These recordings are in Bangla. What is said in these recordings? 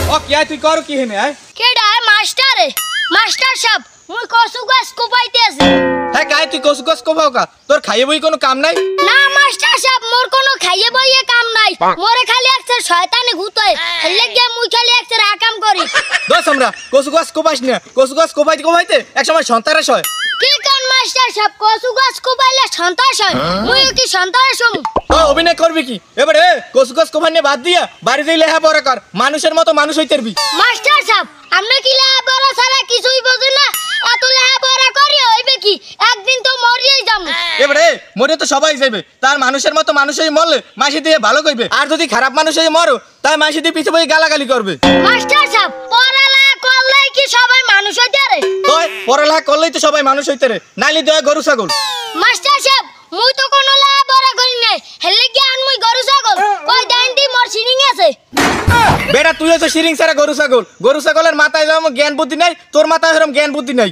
ও কি আই তুই কর কি হেনে আই কেডা মাস্টার মাস্টার সাহেব মুই কসু গাছ কোপাইতে আছি হ্যাঁ কাই তুই কসু কস কোপাও কা তোর খাইয়ে বই কোনো কাম নাই না মাস্টার সাহেব মোর কোনো খাইয়ে বইয়ে কাম নাই মোরে খালি একটা শয়তানে ঘুতোয় হেলে গিয়ে মুই খালি একটা আকাম করি দোস আমরা কসু কস কোপাইস না কসু কস কোপাইতে কোপাইতে একসময় সন্তারাস হয় কি কোন মাস্টার সাহেব কসু গাছ কোপাইলে সন্তাস হয় মুই কি সন্তাস হম ও অভিনয় করবি কি এবারে কসু কস কোপাই নিয়ে বাদ দিয়া বাড়ি যাই লেহা পড়া কর মানুষের মতো মানুষ হইতেরবি মাস্টার সাহেব আপনি কি লেহা পড়া ছাড়া কিছুই বোঝেন না এত লেহা পড়া করি হইবে কি একদিন তো মরিয়েই যাবো এবারে মরে তো সবাই যাবে তার মানুষের মতো মানুষ হয়ে মরলে মাসি দিয়ে ভালো কইবে আর যদি খারাপ মানুষ হয়ে মরো তাই মাসি দিয়ে পিছে বই গালাগালি করবে মাস্টার সাহেব পড়ালেখা করলে কি সবাই মানুষ হইতে রে তুই পড়ালেখা করলেই তো সবাই মানুষ হইতে রে নাইলে দয়া গরু ছাগল মাস্টার সাহেব মুই তো কোনো লেহা পড়া করি নাই হেলে কি আন মুই গরু ছাগল কই দেন দি মোর সিনিং আছে বেটা তুই তো সিরিং সারা গরু ছাগলের মাথায় যাও জ্ঞান বুদ্ধি নাই তোর মাথায় এরকম জ্ঞান বুদ্ধি নাই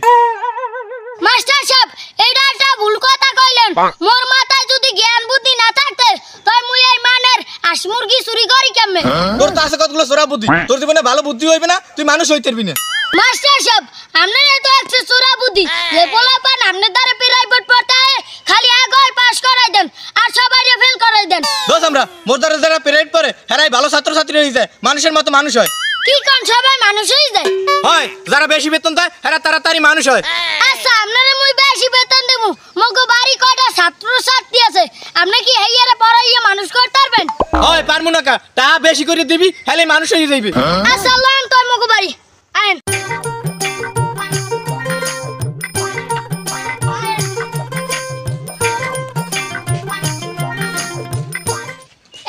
মাস্টার সাহেব এইটা একটা ভুল কথা কইলেন মোর মাথায় যদি জ্ঞান বুদ্ধি না থাকতে তাই মুই এই মানের হাঁস মুরগি চুরি করি কেমনে তোর তো আছে কতগুলো চোরা বুদ্ধি তোর জীবনে ভালো বুদ্ধি হইবে না তুই মানুষ হইতে পারবি না মাস্টার সাহেব আপনার তো একটা চোরা বুদ্ধি যে পোলাপান আপনার দ্বারা প্রাইভেট পড়তে হয় খালি আগে পাস করাই দেন আর সবাইকে ফেল করাই দেন দোস আমরা মোর দ্বারা যারা পেরেড পরে হেরাই ভালো ছাত্রছাত্রী হয়ে যায় মানুষের মতো মানুষ হয় কি কোন সবাই মানুষ হয়ে যায় হয় যারা বেশি বেতন দেয় হেরা তাড়াতাড়ি মানুষ হয় আচ্ছা আপনারে মুই বেশি বেতন দেবো মগো বাড়ি কয়টা ছাত্রছাত্রী আছে আপনি কি হেইয়ারে পড়াইয়া মানুষ করতে পারবেন হয় পারমু না কা তা বেশি করে দিবি হেলে মানুষ হয়ে যাইবে আচ্ছা লন তোর মগো বাড়ি আইন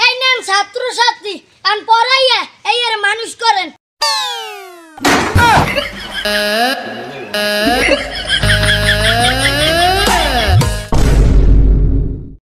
এই নেন ছাত্রছাত্রী আন পড়াইয়া এইয়ারে মানুষ করেন